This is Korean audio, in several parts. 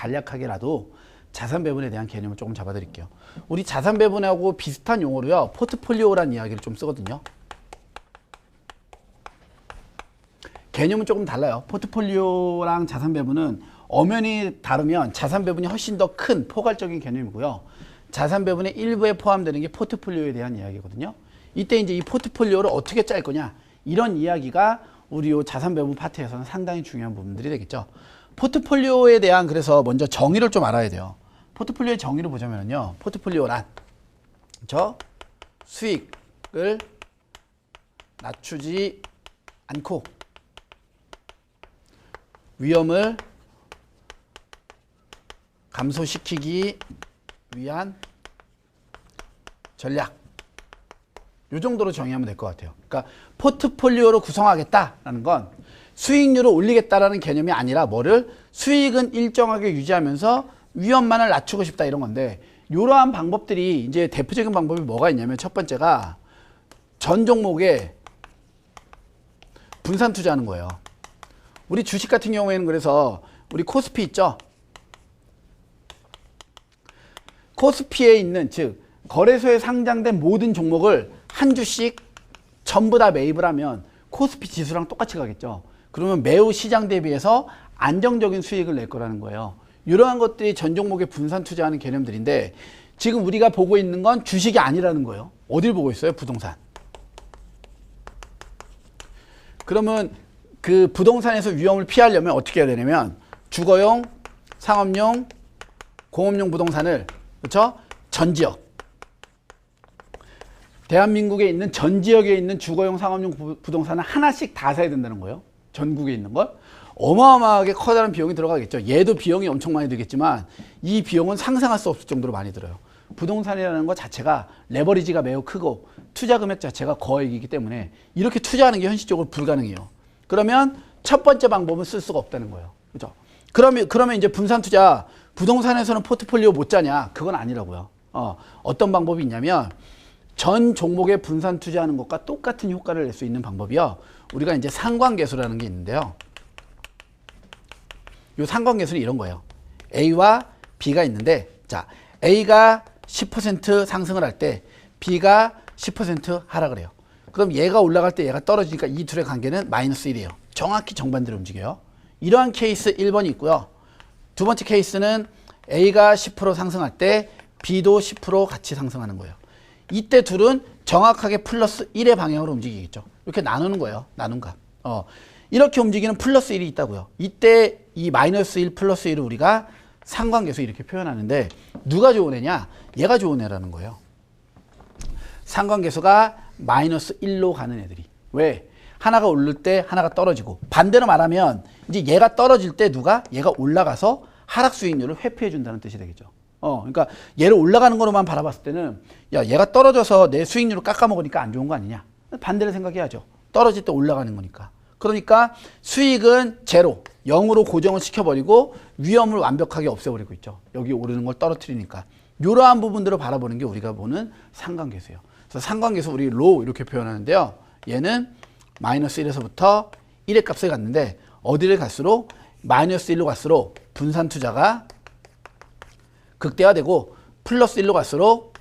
간략하게라도 자산 배분에 대한 개념을 조금 잡아드릴게요. 우리 자산 배분하고 비슷한 용어로요, 포트폴리오라는 이야기를 좀 쓰거든요. 개념은 조금 달라요. 포트폴리오랑 자산 배분은 엄연히 다르면 자산 배분이 훨씬 더 큰 포괄적인 개념이고요. 자산 배분의 일부에 포함되는 게 포트폴리오에 대한 이야기거든요. 이때 이제 이 포트폴리오를 어떻게 짤 거냐, 이런 이야기가 우리 요 자산 배분 파트에서는 상당히 중요한 부분들이 되겠죠. 포트폴리오에 대한 그래서 먼저 정의를 좀 알아야 돼요. 포트폴리오의 정의를 보자면요, 포트폴리오란 수익을 낮추지 않고 위험을 감소시키기 위한 전략, 이 정도로 정의하면 될 것 같아요. 그러니까 포트폴리오로 구성하겠다라는 건 수익률을 올리겠다라는 개념이 아니라 뭐를, 수익은 일정하게 유지하면서 위험만을 낮추고 싶다, 이런 건데, 이러한 방법들이 이제 대표적인 방법이 뭐가 있냐면, 첫 번째가 전 종목에 분산 투자하는 거예요. 우리 주식 같은 경우에는 그래서 우리 코스피 있죠? 코스피에 있는, 즉 거래소에 상장된 모든 종목을 한 주씩 전부 다 매입을 하면 코스피 지수랑 똑같이 가겠죠. 그러면 매우 시장 대비해서 안정적인 수익을 낼 거라는 거예요. 이러한 것들이 전 종목에 분산 투자하는 개념들인데, 지금 우리가 보고 있는 건 주식이 아니라는 거예요. 어딜 보고 있어요? 부동산. 그러면 그 부동산에서 위험을 피하려면 어떻게 해야 되냐면, 주거용, 상업용, 공업용 부동산을, 그렇죠? 전 지역, 대한민국에 있는 전 지역에 있는 주거용, 상업용 부동산을 하나씩 다 사야 된다는 거예요. 전국에 있는 걸. 어마어마하게 커다란 비용이 들어가겠죠. 얘도 비용이 엄청 많이 들겠지만 이 비용은 상상할 수 없을 정도로 많이 들어요. 부동산이라는 것 자체가 레버리지가 매우 크고 투자 금액 자체가 거액이기 때문에 이렇게 투자하는 게 현실적으로 불가능해요. 그러면 첫 번째 방법은 쓸 수가 없다는 거예요. 그죠? 그러면 이제 분산 투자, 부동산에서는 포트폴리오 못 짜냐? 그건 아니라고요. 어떤 방법이 있냐면, 전 종목에 분산 투자하는 것과 똑같은 효과를 낼 수 있는 방법이요, 우리가 이제 상관계수라는 게 있는데요. 이 상관계수는 이런 거예요. A와 B가 있는데, 자, A가 10% 상승을 할 때 B가 10% 하락을 해요. 그럼 얘가 올라갈 때 얘가 떨어지니까 이 둘의 관계는 마이너스 1이에요. 정확히 정반대로 움직여요. 이러한 케이스 1번이 있고요. 두 번째 케이스는 A가 10% 상승할 때 B도 10% 같이 상승하는 거예요. 이때 둘은 정확하게 플러스 1의 방향으로 움직이겠죠. 이렇게 나누는 거예요. 나눈 값. 이렇게 움직이는 플러스 1이 있다고요. 이때 이 마이너스 1 플러스 1을 우리가 상관계수 이렇게 표현하는데, 누가 좋은 애냐? 얘가 좋은 애라는 거예요. 상관계수가 마이너스 1로 가는 애들이. 왜? 하나가 오를 때 하나가 떨어지고, 반대로 말하면 이제 얘가 떨어질 때 얘가 올라가서 하락 수익률을 회피해 준다는 뜻이 되겠죠. 그러니까 얘를 올라가는 거로만 바라봤을 때는, 야, 얘가 떨어져서 내 수익률을 깎아먹으니까 안 좋은 거 아니냐? 반대로 생각해야죠. 떨어질 때 올라가는 거니까. 그러니까 수익은 제로, 0으로 고정을 시켜버리고 위험을 완벽하게 없애버리고 있죠. 여기 오르는 걸 떨어뜨리니까. 이러한 부분들을 바라보는 게 우리가 보는 상관계수예요. 그래서 상관계수 우리 로우 이렇게 표현하는데요. 얘는 마이너스 1에서부터 1의 값을 갔는데, 어디를 갈수록 마이너스 1로 갈수록 분산 투자가 극대화되고, 플러스 1로 갈수록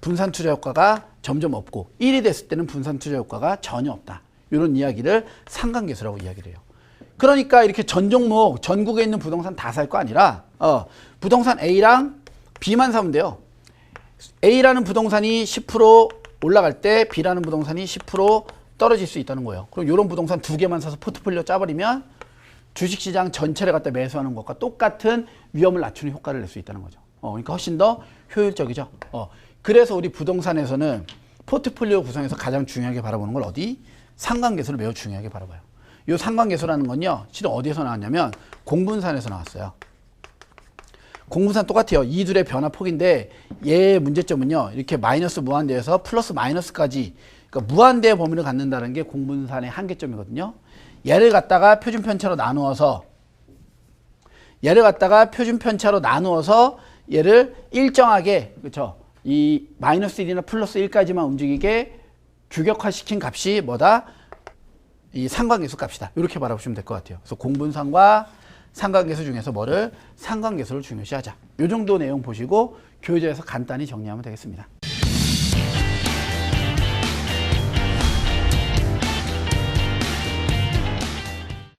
분산 투자 효과가 점점 없고, 1이 됐을 때는 분산 투자 효과가 전혀 없다. 이런 이야기를 상관계수라고 이야기를 해요. 그러니까 이렇게 전 종목, 전국에 있는 부동산 다 살 거 아니라 부동산 A랑 B만 사면 돼요. A라는 부동산이 10% 올라갈 때 B라는 부동산이 10% 떨어질 수 있다는 거예요. 그럼 이런 부동산 두 개만 사서 포트폴리오 짜버리면 주식시장 전체를 갖다 매수하는 것과 똑같은 위험을 낮추는 효과를 낼 수 있다는 거죠. 그러니까 훨씬 더 효율적이죠. 그래서 우리 부동산에서는 포트폴리오 구성에서 가장 중요하게 바라보는 걸 어디? 상관계수를 매우 중요하게 바라봐요. 이 상관계수라는 건요, 실은 어디에서 나왔냐면 공분산에서 나왔어요. 공분산 똑같아요. 이 둘의 변화 폭인데, 얘의 문제점은요, 이렇게 마이너스 무한대에서 플러스 마이너스까지, 그러니까 무한대의 범위를 갖는다는 게 공분산의 한계점이거든요. 얘를 갖다가 표준편차로 나누어서 얘를 일정하게, 그렇죠? 이 마이너스 1이나 플러스 1까지만 움직이게 규격화시킨 값이 뭐다? 이 상관계수 값이다. 이렇게 바라보시면 될 것 같아요. 그래서 공분산과 상관계수 중에서 뭐를? 상관계수를 중요시하자. 이 정도 내용 보시고 교재에서 간단히 정리하면 되겠습니다.